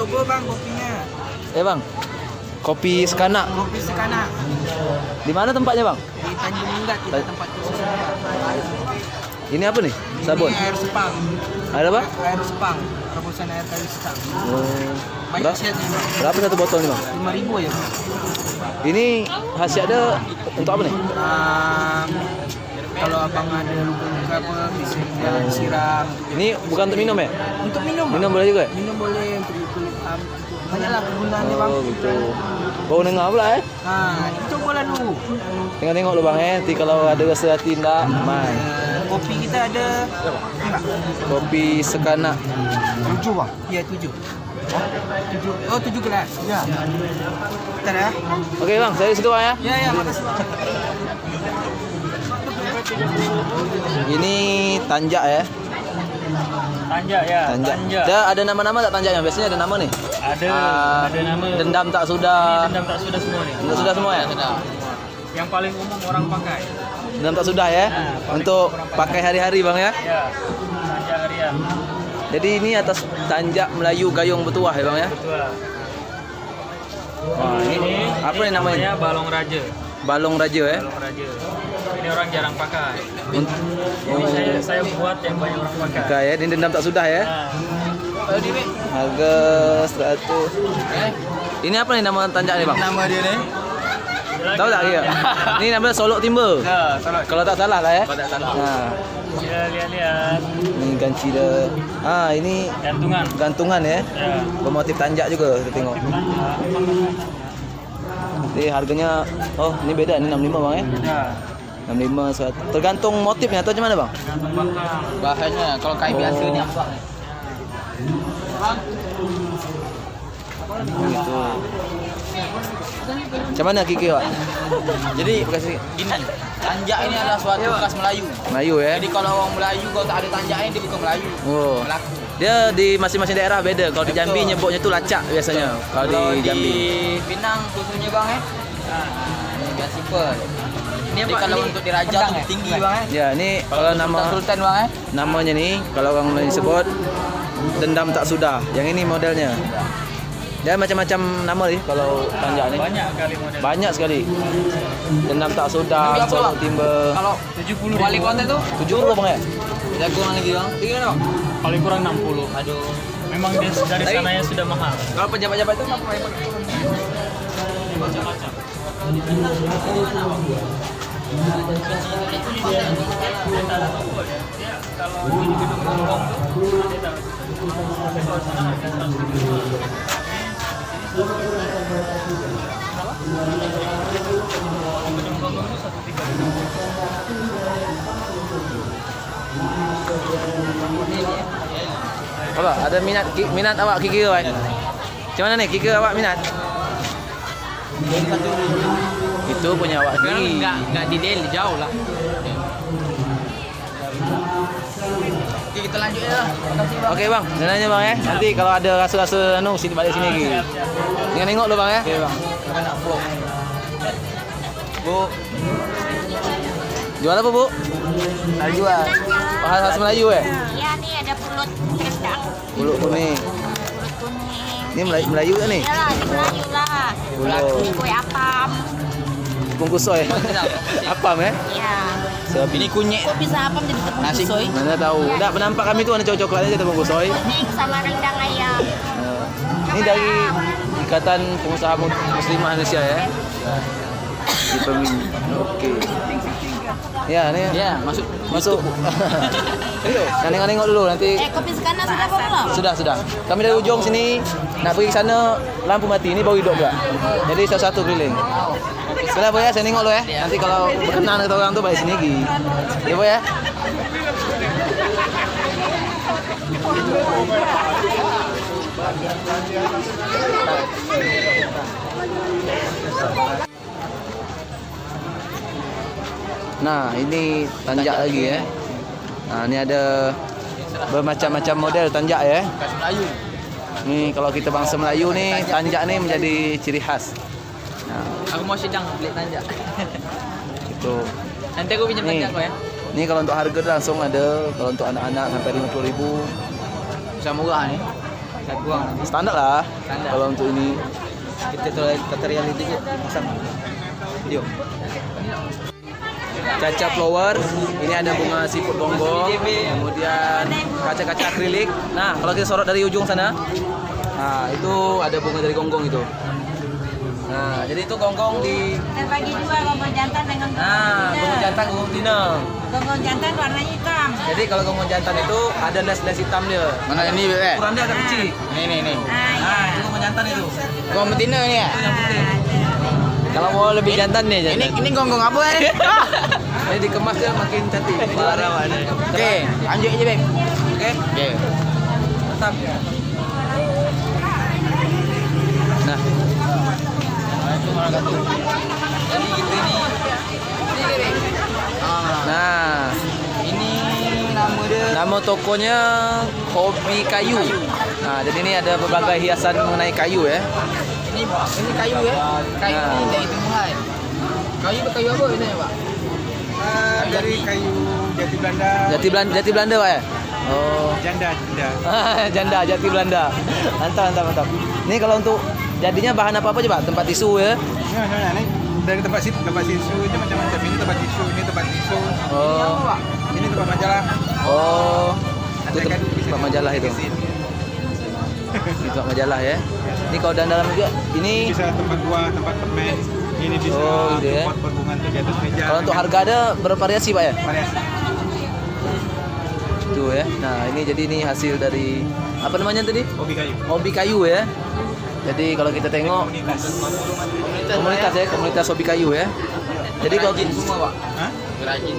coba bang kopinya. Bang, kopi Sekanak. Kopi Sekanak. Di mana tempatnya bang? Di Tanjung Minggat kita tempat khusus. Ini apa nih? Sabun? Ini air sepang. Ada apa? Air sepang. Rebusan air kayu sepang. Banyak Berapa? khasiatnya bang. Berapa satu botol nih bang? 5.000 ya bang. Ini khasiatnya untuk apa nih? Kalau abang ada luka-luka apa bisa disiram. Ini bukan untuk minum ya? Untuk minum. Minum boleh juga ya? Minum boleh untuk luka-luka. Banyaklah kegunaannya bang. Oh gitu. Bau nengah pula ya? Nah, cobalah dulu. Tengok-tengok lu bang ya. Nanti kalau ada rasa hati enggak, main. Kopi kita ada enggak? Kopi Sekanak. 7 bang? Iya 7. 7. Oh 7 gelas. Ya. Bentar ya. Oke bang, saya di situ bang ya. Ya makasih bang. Ini tanjak ya. Tanjak ya. Tanjak. Ada nama-nama tak tanjaknya? Biasanya ada nama nih. Ada nama. Dendam tak sudah. Dendam tak sudah semua nih. Dendam sudah semua ya? Yang paling umum orang pakai. Dendam tak sudah ya. Untuk pakai hari-hari bang ya. Ya. Tanjak harian. Jadi ini atas tanjak Melayu Gayung Betuah ya bang ya. Betul. Wah, ini apa nih namanya? Balong Raja. Balong Raja ya. Balong Raja. Ini orang jarang pakai. Oh. Ini saya buat yang banyak orang pakai. Kayak ini dendam tak sudah ya. Harga 100. Ini apa nih nama tanjak nih bang? Nama dia nih. Tahu tak ya? Ini namanya Solok Timber. Ya, salah. Kalau tak salah lah ya. Kalau tak salah. Nah, Ya, lihat-lihat. ini ganci dia. Ini Gantungan. gantungan ya. Ya. Bermotif tanjak juga kita tengok. Jadi harganya ini beda ini 65 bang ya. Ya. 65 tergantung motifnya atau macam mana bang? Gantung bakar. Bahannya kalau kayu biasa ni apa? Gitu. Macam mana Kiki Wak? Jadi Kasih gini, tanjak ini adalah suatu khas Melayu. Melayu ya. Jadi kalau orang Melayu kalau tak ada tanjaknya dia bukan Melayu. Oh. Melaku. Dia di masing-masing daerah beda. Kalau di Jambi nyebutnya tuh lacak biasanya. Kalau di Jambi. Di Pinang khususnya bang ini biar simple. Ini apa? kalau Ini untuk diraja pedang tuh ya? tinggi bang Ya, ini kalau nama Sultan bang namanya nih kalau orang lain sebut dendam tak sudah. Yang ini modelnya. Dia macam-macam nama nih kalau tanjak nih. Banyak kali model. Banyak sekali. Dendam tak sudah, Tapi apa, Solok Bang? Timber. Kalau 70.000. wali kota itu 70 bang ya? jagung lagi bang. Gimana bang? Paling kurang 60. Aduh. Memang dia dari Tapi- sananya sudah mahal. Kalau pejabat-pejabat itu apa yang pakai? Macam-macam. Kalau di gedung Hongkong tuh dia tahu. Tapi kalau sana harga 100.000. Apa? Ada minat awak Kiki Wak? Macam mana nih Kiki awak minat? Itu punya awak sendiri. Enggak di Delhi jauh lah. Oke, kita lanjut ya lah. Makasih bang. Oke bang, nanya bang ya. Nanti kalau ada rasa-rasa sini balik sini lagi. Jangan nengok lu bang ya. Oke bang. Kita nak vlog. Bu, Jual apa bu? nak jual. Khas Melayu ya? Iya nih ada pulut rendang, Pulut kuning. pulut kuning. Ini Melayu kan nih? Iyalah, ini Melayu lah. Pulut. Kue apam. Bungkus soy. Apam ya? Iya. Ini kunyit. Kok bisa apam jadi tepung Nasi. soy? Mana tahu. Enggak penampak kami tuh ada coklat aja bungkus soy. Kuning sama rendang ayam. Ini dari Ikatan Pengusaha Muslimah Indonesia ya. Di Pemimpin. Oke. Ya, ini Ya, masuk. masuk. Nah, nengok dulu nanti. Kopi Sekanak sudah apa belum? Sudah. Kami dari ujung sini nak pergi ke sana lampu mati. Ini baru hidup pula. Jadi satu-satu keliling. Sudah ya, saya nengok lo ya. Nanti kalau berkenan dengan orang tu balik sini lagi. Ya boy ya. Nah, ini tanjak lagi ya. Nah, ini ada bermacam-macam model tanjak ya. Khas Melayu. Nih kalau kita bangsa Melayu nih, tanjak nih menjadi ciri khas. Nah, Aku mau sidang beli tanjak. itu. Nanti aku pinjam Nih. tanjak kau ya. Ini kalau untuk harga langsung ada, kalau untuk anak-anak sampai 50.000. Bisa murah nih. Saya buang nanti. Standar lah. Standar. Kalau untuk ini. Kita tutorial dikit. Pasang. Video. Caca flower, ini ada bunga siput gonggong, kemudian kaca-kaca akrilik. Nah, kalau kita sorot dari ujung sana, nah itu ada bunga dari gonggong itu. Nah, jadi itu gonggong di, Terbagi dua, gonggong jantan dengan nah gonggong jantan, gonggong betina. Gonggong jantan warnanya hitam. Jadi kalau gonggong jantan itu ada les-les hitam dia. Mana ini, Beb? Ukuran dia agak kecil. Ini. Nah, itu gonggong jantan itu. Gong betina ini ya? Itu yang putih. Kalau mau lebih jantan nih. Ini gonggong apa ya? Jadi dikemas dia makin cantik. Parah mana? Oke, lanjut aja, Beb. Oke, Oke. mantap. Nah, Jadi gitu ini. nah. Ini nama dia. Nama tokonya Hobi Kayu. Nah, jadi ini ada berbagai hiasan mengenai kayu ya. Ini kayu ya. Kayu Nah. ini dari tumbuhan. Kayu apa ini ya, Pak? Dari kayu jati Belanda. Jati Belanda Pak ya? Oh. Janda. Janda Jati Belanda. Mantap. Ini kalau untuk jadinya bahan apa aja Pak? Tempat tisu ya? Ini dari tempat tisu aja macam-macam. Ini tempat tisu. Oh. Ini tempat majalah. Oh. Itu Ada kan tempat majalah itu. Ini tempat majalah ya. Ini kalau dalam juga ini Bisa tempat buah, tempat permen. Ini bisa Oh, gitu ya. pot bunga di atas meja. kalau untuk harga ada bervariasi Pak ya? variasi. Tuh ya. Nah, ini jadi ini hasil dari apa namanya tadi? Hobi kayu. Hobi kayu ya. Jadi kalau kita tengok komunitas hobi kayu ya. Jadi kalau semua, Pak. Hah? Gerajin.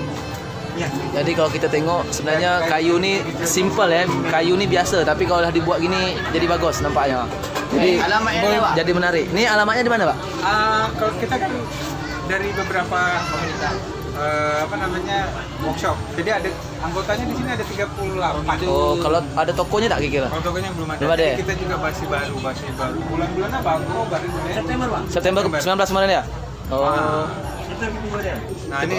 Iya. jadi kalau kita tengok sebenarnya kayu ni simple ya. Kayu ni biasa tapi kalau dah dibuat gini jadi bagus nampaknya. Jadi Alamatnya ada, Pak? jadi menarik. Ini alamatnya di mana, Pak? Kalau kita kan dari beberapa workshop. Jadi ada anggotanya di sini ada 38. Oh, kalau ada tokonya tak kira-kira? Kalau tokonya belum ada. Belum ada ya? Jadi kita juga masih baru. Bulan-bulannya baru September 19 kemarin ya? Oh. Nah, ini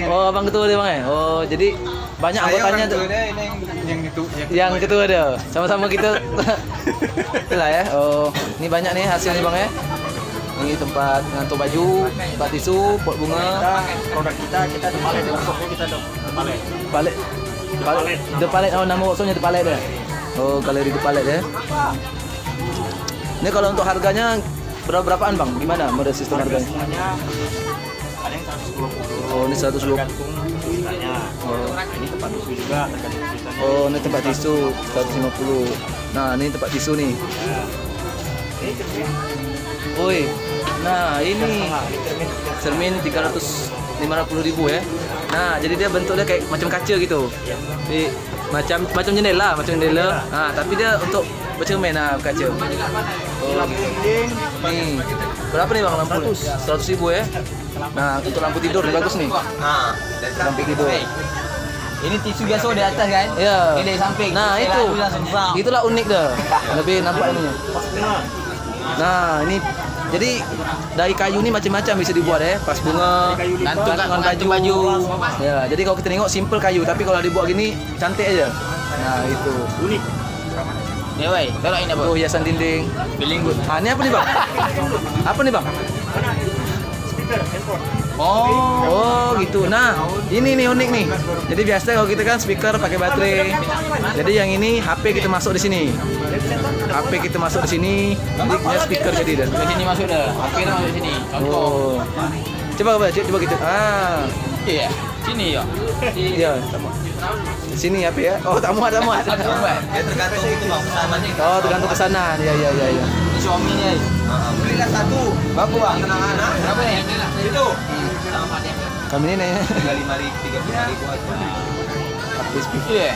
Oh, Abang ketua dia Bang ya? Oh, jadi banyak anggotanya tuh. Ini yang itu Yang ketua dia. Sama-sama kita. Itulah ya. Oh, ini banyak nih hasilnya Bang ya. Ini tempat ngantuk baju, tempat tisu, pot bunga. produk kita tepalet workshopnya kita tepalet. Palet. The Palet, oh nama workshopnya The Palet ya? Oh, galeri The Palet ya. Ini kalau untuk harganya berapaan Bang? Gimana model sistem harganya? Semuanya ada yang 120. Oh, ini 120. Tergantung ceritanya. Oh. Ini tempat tisu juga tergantung ceritanya. Oh, ini tempat tisu 150. Nah, ini tempat tisu nih. Ini cermin. Woi. Nah, ini cermin 500.000 ya. Nah, jadi dia bentuknya kayak macam kaca gitu. Di macam jendela. Nah, tapi dia untuk bercermin kaca. Oh, gitu. Nih. Berapa nih Bang lampu? 100.000 ya. Nah, untuk lampu tidur ini bagus nih. Nah, Lampu tidur. Ini tisu biasa di atas kan? Iya. Ini dari samping. Nah, itu. Itulah Itulah unik dah. Lebih nampak ininya. Nah, ini jadi dari kayu ini macam-macam bisa dibuat ya. Pas bunga, gantungan baju. Ya, jadi kalau kita tengok simple kayu, tapi kalau dibuat gini cantik aja. Nah, itu. Unik. ya wei, kalau ini apa? Tuh hiasan dinding. Feeling good. Ah, ini apa nih, Bang? Apa nih, Bang? Speaker handphone. Oh, gitu. Nah, ini nih unik nih. Jadi biasa kalau kita kan speaker pakai baterai. Jadi yang ini HP kita masuk di sini. HP kita masuk di sini. Jadi punya speaker jadi dah. Ke sini masuk dah. Oke, dah masuk sini. Contoh. Oh. Coba gitu. Ah. Iya. Sini ya. Iya. Di sini HP ya. Oh, tak muat. Ya tergantung itu bang. Pesanannya. Oh, tergantung pesanan. Iya. Ini Xiaomi nih. Belilah satu. Bagus bang. Tenang anak. Berapa nih? Itu. Kami ini nih. 35.000 aja. HP speaker. Iya.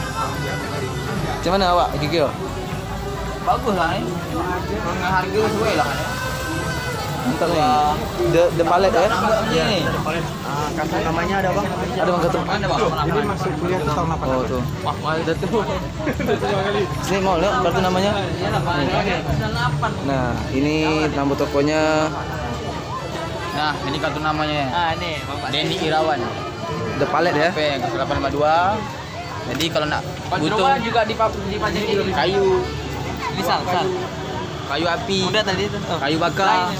Macam mana awak, Kikyo? Bagus lah nih. Dengan harga sesuai lah. Mantap nih. The Palet ya. Iya. Kartu namanya ada bang. Ada Bang Ketum. Ada bang. Jadi masuk kuliah itu tahun 8. Oh, tuh. Wah, ada tuh. Sini mau lihat kartu namanya. Nah, ini nama tokonya Nah, ini kartu namanya. Ah, ini Bapak. Denny Irawan. The Palet ya. HP yang 852. Jadi kalau nak butuh Juga dipajang kayu, Ini sal. Kayu api. Udah tadi itu. Kayu bakar.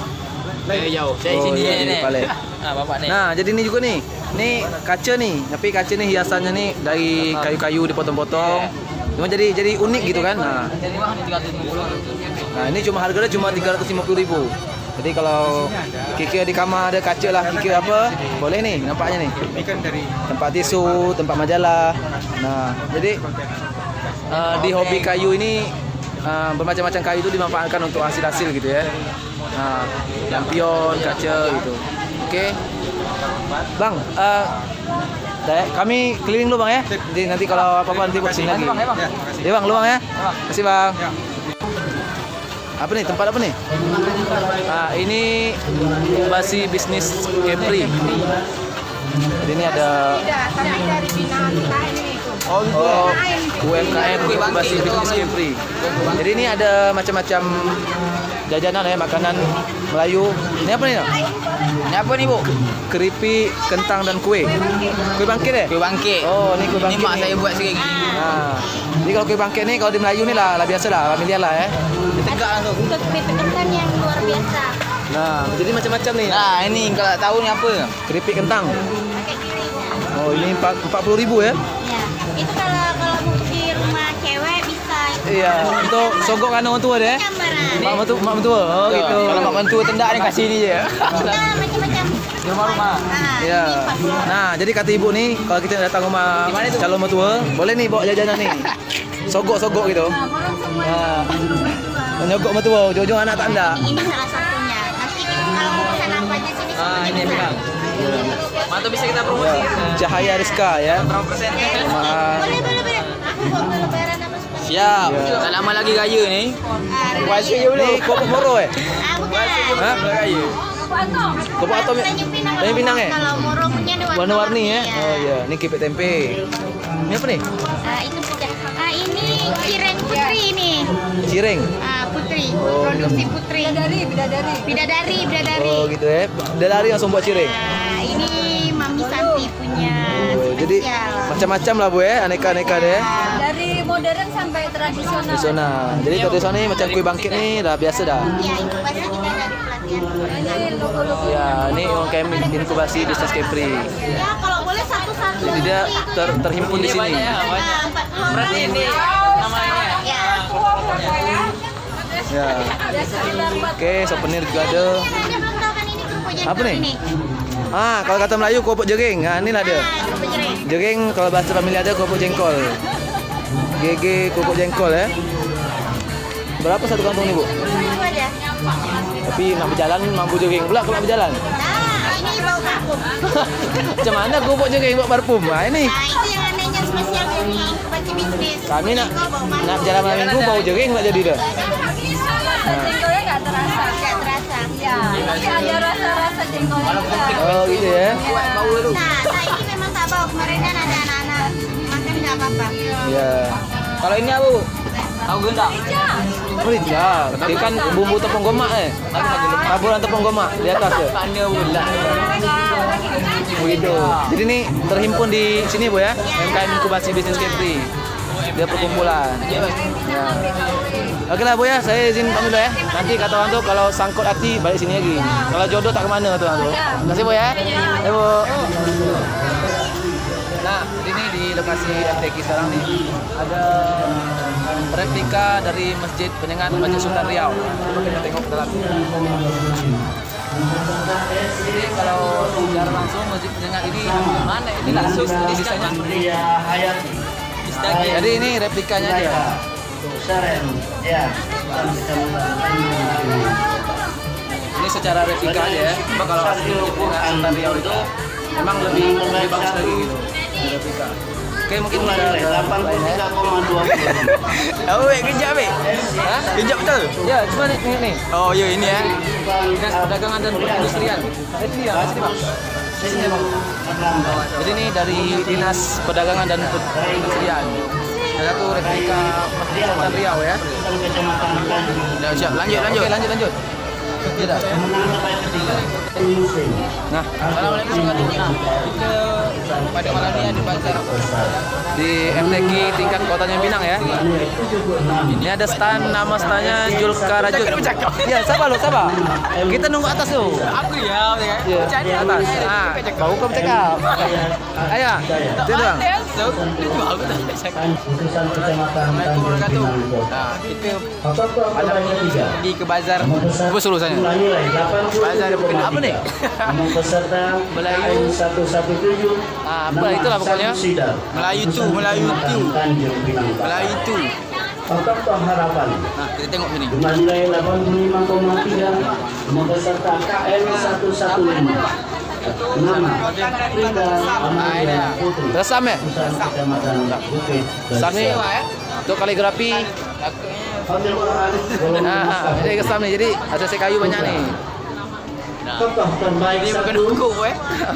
Jauh. Saya Oh, sini iya, ni. di palet. Bapak ni. Nah, jadi ini juga nih. Ini kaca nih, tapi kaca nih hiasannya nih dari kayu-kayu dipotong-potong. Cuma jadi unik gitu kan. Jadi mahal ni 350. Nah, ini cuma harganya cuma 350.000. Jadi kalau kikir di kamar ada kaca lah, kikir apa, boleh nih nampaknya nih. Ini kan dari Tempat tisu, tempat majalah. Nah, jadi di hobi kayu ini bermacam-macam kayu itu dimanfaatkan untuk hasil-hasil gitu ya. Nah, lampion, kaca gitu. Oke. Bang, kami keliling dulu Bang ya. Jadi nanti kalau apa-apa nanti buat sini lagi. Bang, ya, Bang. Ya Bang, lu Bang ya. Terima kasih Bang. Apa nih, tempat apa nih? Nah, ini inkubasi bisnis Kepri. Jadi ini ada Tapi dari binaan ini. UMKM inkubasi bisnis Kepri. Jadi ini ada macam-macam jajanan ya, makanan Melayu. Ini apa nih? Ni apa ni, Bu? Keripik, kentang dan kue. Kue bangkit ya? Kue bangkit. Oh, ni kue Ini bangkit. mak nih. saya buat sendiri. Nah, jadi kalau kue bangkit ni kalau di Melayu ni lah biasa lah, familiar lah ya. Dia tegak langsung. Untuk keripik kentang yang luar biasa. Nah, jadi macam-macam nih. Nah, ini kalau tak tahu ni apa? Keripik kentang. Pakai kirinya. Oh, ini 40.000 ya? Ya, itu kalau mau pergi rumah cewek bisa. Iya, untuk sogok kan orang tua deh. Gambaran. Mak mentua. Oh, gitu. Kalau mak mentua tendak ni kasih ni je. Kita macam-macam. Di rumah-rumah. Iya. Nah, jadi kata ibu nih, kalau kita datang rumah calon mertua, boleh nih bawa jajanan nih. Sogok-sogok gitu. Nah, menyogok mertua, ujung-ujung anak tak ada. Ini salah satunya. Nanti kalau mau pesan apa aja sini. Ini memang. Mantap bisa kita promosi. Cahaya Rizka ya. Berapa persen? Boleh. Aku mau ke lebaran apa seperti Siap. Ya. Tak lama lagi raya ni. Puasa je dulu. Ni kopok moro eh? bukan. Ha? Raya. Kopok atom ya? Tanjung Pinang eh? Kalau moro punya ni Warna-warni ya? Oh iya, ni kipik tempe. Ini apa nih? Itu punya. Ini cireng putri ini. Cireng. Putri. Oh, Produksi putri. Bidadari. Oh gitu ya. Dari langsung buat cireng. Ini Mami Santi punya Jadi spesial. macam-macam lah Bu ya, aneka-aneka deh. Dari modern sampai tradisional. Tradisional. Jadi tradisional ni macam kue bangkit ni dah biasa dah. Ya, inkubasi kita dari pelatihan. Ini logo-logo. Ya, ini UMKM inkubasi bisnis Kepri. Ya, kalau boleh satu-satu. Jadi dia terhimpun di sini. Berarti ini namanya. Ya. Ya. Oke, souvenir juga ada. Dia belum tahu kan ini kerupuk jengkol Apa nih? ini. Kalau kata Melayu kerupuk jering. Inilah dia. Kerupuk jering. Jering kalau bahasa familiar ada kerupuk jengkol. GG kerupuk jengkol ya. Berapa satu kantong ni Bu? Satu aja. Tapi nak berjalan mampu jering pula kalau nak berjalan. Nah, ini bau parfum. Macam mana kerupuk jering buat parfum? Ini Nah, itu yang anehnya spesial dari inkubasi bisnis. kami nak Jengkol bau parfum. nak jalan malam minggu bau jering nak jadi dah. Jengkolnya nggak terasa. Nggak terasa. Ya, tapi ada rasa-rasa jengkolnya. Oh gitu ya. Nah, ini memang tak bau. Kemarin kan ada anak-anak makan nggak apa-apa. Ya. Kalau ini apa? Tahu gendang. Oh tidak. Dia kan bumbu tepung gomak taburan tepung gomak di atas je. Tanya pula. Oh gitu. Jadi ni terhimpun di sini Bu ya. UMKM inkubasi bisnis Kepri. Dia perkumpulan. Ya. Okeylah Bu ya, saya izin pamit dulu ya. Nanti kata orang tu kalau sangkut hati balik sini lagi. Kalau jodoh tak ke mana tu orang tu. Terima kasih Bu ya. Ya Bu. Nah, ini di lokasi MTQ sekarang nih ada replika dari Masjid Penyengat Masjid Sultan Riau. Coba kita tengok ke dalam. Jadi kalau secara langsung Masjid Penyengat ini mana inilah sisanya. Jadi ini replikanya aja. Ini secara replika aja ya. Cuma kalau asli Sultan Riau itu memang lebih bagus lagi gitu. Di replika. Oke, mungkin kita 83,2. Oh, kejap Hah? Kejap betul. Ya, cuma nih. Oh, ya ini ya. Dinas Perdagangan dan Perindustrian. Sini ya, sini Bang. Sini Bang. Jadi ini dari Dinas Perdagangan dan Perindustrian. Ada satu replika Masjid Sultan Riau ya. Dah siap. Lanjut. Oke, lanjut. Tidak. Nah, Assalamualaikum warahmatullahi wabarakatuh. Kita pada malam ini ada bazar di FTQ tingkat Kotanya Pinang ya. Ini ada stand, nama standnya Julkarajut. Ya, sabar lo, sabar. Kita nunggu atas tuh. Aku ya, Ya, atas. Ah, kau kau cakap. Ayo, itu dong. Assalamualaikum warahmatullahi wabarakatuh. Nah, kita malam ini pergi ke bazar. Coba suruh saya. Bazar Apa nih? Melayu. 117. Ah, apa itulah pokoknya. Melayu tu. Tokoh harapan. Nah, kita tengok sini. Jumlah nilai 85,3. Nomor peserta KM 115. Nama Frida Amalia Putri. Resam ya? Kecamatan Bukit. Resam ni untuk kaligrafi. Hotel Quran. Nah, ini resam ni. Jadi ACC kayu banyak ni. Tokoh terbaik Ini bukan 1. hukum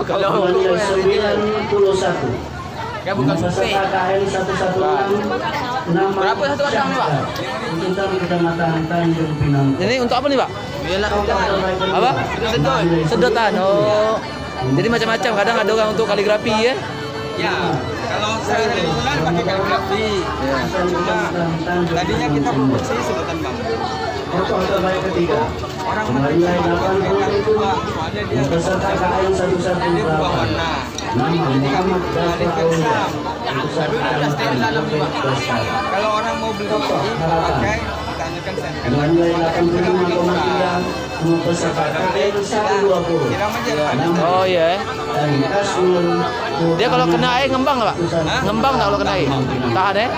Kalau Jumlah hukum nilai 91. kan bukan survei. Peserta KM 116. Nama Berapa satu batang ni, Pak? Untuk Kecamatan Tanjung Pinang. Ini untuk apa ni, Pak? Yalah Tokoh terbaik kedua. Apa? sedot. Sedotan. Oh. Jadi macam-macam. Kadang ada orang untuk kaligrafi ya. Ya, kalau saya dari bulan pakai kaligrafi. Cuma tadinya kita produksi sedotan bambu. Tokoh terbaik ketiga. Orang Jumlah nilai 80.000. soalnya dia Peserta KM 118. dia berubah warna. Nama Jadi kami Muhammad balik ke Dafa Sam. Usaha Tapi udah stand dalam juga. Besar. Kalau orang mau beli ini pakai, tanyakan saya. Jumlah nilai 85,3. Nomor peserta KM 120. Siram aja Pak. Nama Oh iya. dan Kasmul. Dia kalau kena air ngembang tak, Pak? Ngembang tak kalau kena air? Tahan ya?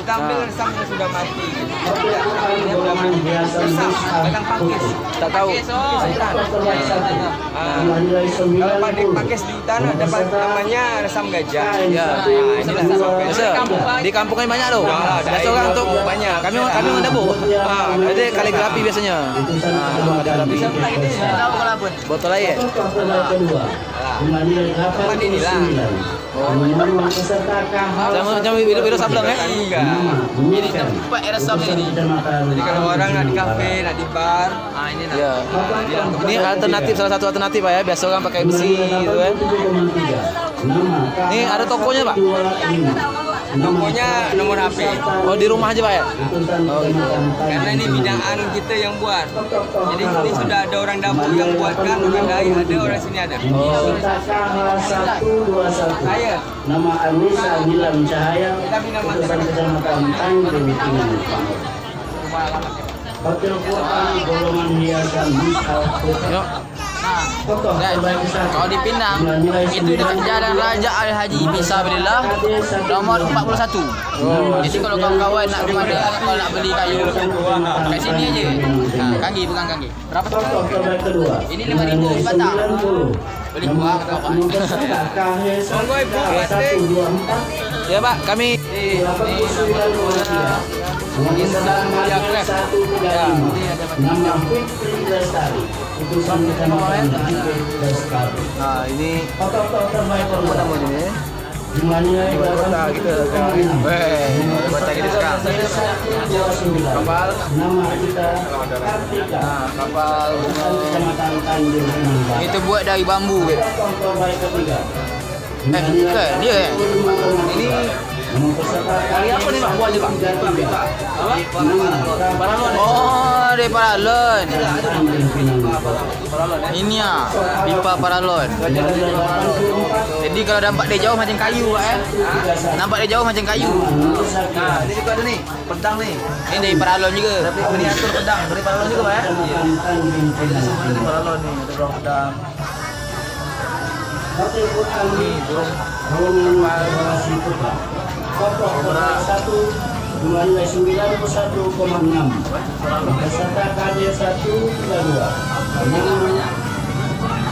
Kita ambil resam yang sudah mati. Hotel Quran golongan biasa Resam, Mushaf kadang pakis. Putih. Tak tahu. Tokoh terbaik 1. Jumlah nilai Kalau pakai 90. pakis di hutan ada namanya resam gajah. Ya. Ini resam gajah. Biasa di kampung kan banyak tu. ada Biasa orang untuk banyak. kami orang dapur. Ada kaligrafi biasanya. Kaligrafi. Tahu kalau pun. Botol air. Tokoh terbaik kedua. Jumlah nilai 89. Nomor peserta KH. Macam video sableng ya. Jadi tempat resam ini. Jadi kalau orang nak di kafe, nak di bar, ini nak. Ya. Ini alternatif, salah satu alternatif Pak ya. Biasa orang pakai besi gitu kan. Ini ada tokonya Pak. Tokonya nomor HP. Oh di rumah aja Pak ya. Oh gitu. Karena ini binaan kita yang buat. Jadi ini sudah ada orang dapur yang buatkan, orang lain ada, orang sini ada. Peserta KH 121. Saya. Nama Anissa Nilam Cahaya. Utusan Kecamatan Tanjung Pinang. Hotel Quran golongan hiasan Mushaf Putih. Yuk. Tokoh terbaik satu. Kalau di Pinang, itu dekat Jalan Raja Al Haji Fisabilillah nomor 41. Jadi kalau kawan-kawan nak pada kalau nak beli kayu kat sini aje. Kaki bukan kaki. Berapa tu? Tokoh terbaik kedua. Ini 5,000 di batang. Beli buang atau apa? Monggo Ibu, Batik. 124. Ya Pak, kami Nama Fitri Lestari. Utusan Kecamatan Bukit Lestari. nah ini Tokoh terbaik kedua. namanya ini. Jumlahnya Kota kita sekarang. Kota kita sekarang. Kapal. Nama kita Kartika. Nah, kapal Utusan Kecamatan Tanjung Pinang. Itu buat dari bambu ke? Tokoh terbaik ketiga. bukan, dia ya? ini kali apa nih Pak buahnya Pak? Paralon. Oh, dari paralon. Ini ya, pipa paralon. Jadi kalau nampak dia jauh macam kayu, Nampak dia jauh macam kayu. Nah, ini juga ada nih, pedang nih. Ini dari paralon juga. Tapi miniatur pedang dari paralon juga Pak ya? Dari paralon nih, ada burung pedang. Nih, burung Putra. Tokoh terbaik 1, jumlah nilai 91,6. Peserta KD 132. Nama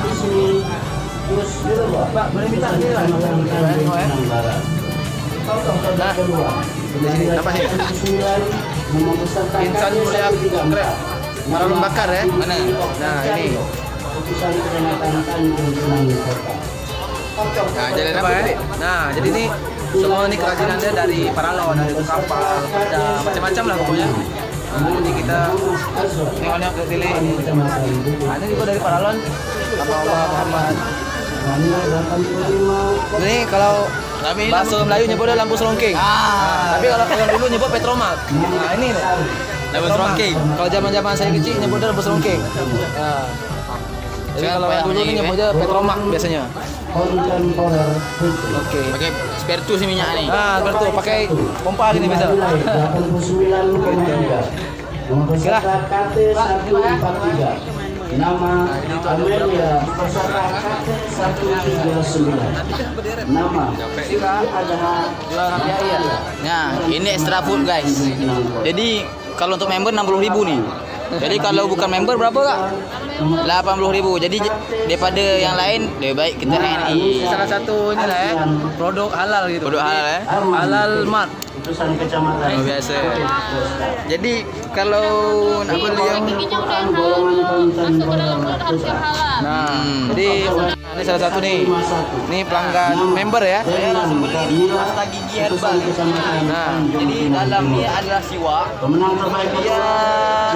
Ismi Yus Dirwa. Pak, boleh minta ini lah. Tokoh terbaik kedua. Jumlah nilai 109. Nama peserta Insan KD mulia 134. Paralon bakar ya? Mana? Nah, ini. Utusan Kecamatan Tanjung Pinang Kota. Nah, jalan Apa apa ya? tadi? Nah, jadi ini semua ini kerajinannya dari paralon, dari kapal, ada macam-macam lah pokoknya. Jadi kita nengok-nengok ke sini. Ini juga dari Paralon. Nama Allah Muhammad. Ini kalau bahasa Melayu nyebutnya lampu selongking. Tapi kalau orang dulu nyebut Petromak. Nah ini nih. Lampu selongking. Kalau zaman-zaman saya kecil nyebutnya lampu selongking. Nah. Jadi kalau yang dulu ini nyebutnya Petromak biasanya. Oke. Pakai spiritus sih minyak nih. Nah, seperti itu pakai pompa gini bisa. Peserta KT 143. Nama Amelia, peserta KT 139. Nama adalah Nah, ini extra food guys. Jadi kalau untuk member 60.000 nih. Jadi kalau bukan member berapa kak? 80.000. Jadi daripada yang lain lebih baik kita NI. Salah satu ini lah ya, produk halal gitu. Produk halal ya. Halal Mart. Putusan kecamatan. Oh, biasa. Jadi kalau nak beli yang Golongan konten Nah, jadi ini salah satu nih. Ini pelanggan member ya. pasta gigi herbal. Nah, Jadi dalam ni adalah siwak, Pemenang terbaik Dia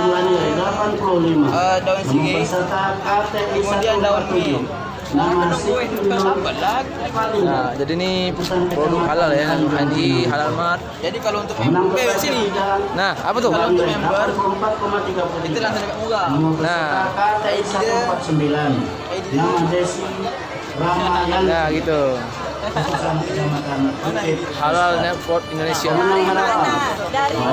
jumlahnya 85. daun sirih, Peserta KT kemudian daun mint. Nama Sambal lah. nah, jadi ini produk halal ya, di Halal Mart. Jadi kalau untuk member sini, Nah, apa tuh? kalau untuk member 4,33. itu langsung dekat murah. Nah, KT 149. Nama Desi Ramayana. Nah, gitu. Putusan kecamatan Bukit. Halal Network Indonesia. Pemenang harapan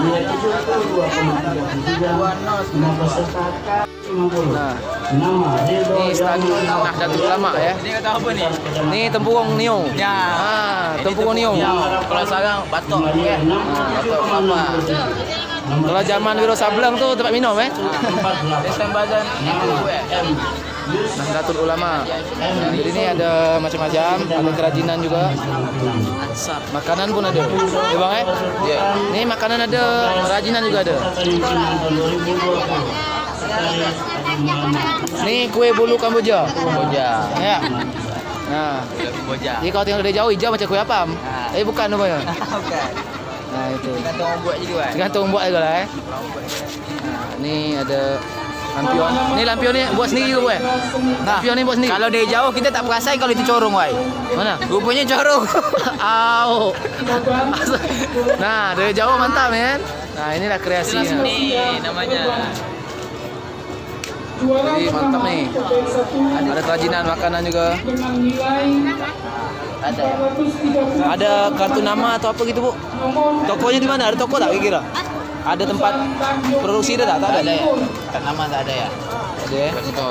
nilai 72,33. Nama peserta KT 50. Nah, Nama Ridho ini Stadion Nahdlatul Ulama ya. Ini kata apa ni? Ini Tempurung Nio. Ya. Tempurung Nio. Kalau sekarang batok ya. Batok apa? Kalau zaman Wiro Sableng tuh tempat minum Destan bazan itu ya. Nahdlatul Ulama. Nah, jadi ini ada macam-macam, ada kerajinan juga. Makanan pun ada. Ya bang ya? Ya. Ini makanan ada, kerajinan juga ada. Ini kue bolu Kamboja. Boja. Ya. Nah, Boja. jadi kalau tengok dari jauh hijau macam kue apam. Bukan rupanya. Bukan. Nah, itu. Kata orang buat juga kan. Tergantung buat juga lah Nah, ini ada lampion. Ini lampion ni buat sendiri ke buat? Lampion ni buat sendiri. Kalau dari jauh kita tak perasan kalau itu corong wai. Mana? Rupanya corong. Au. Nah, dari jauh mantap kan? Nah, inilah kreasinya. Ni namanya. Jadi mantap nih. Ada kerajinan makanan juga. Ada. Ada kartu nama atau apa gitu, Bu? Tokonya di mana? Ada toko tak kira? Ada tempat produksi ada tak? Tak ada. Ada ya. Kan nama tak ada ya. Ada ya. Kasih tahu.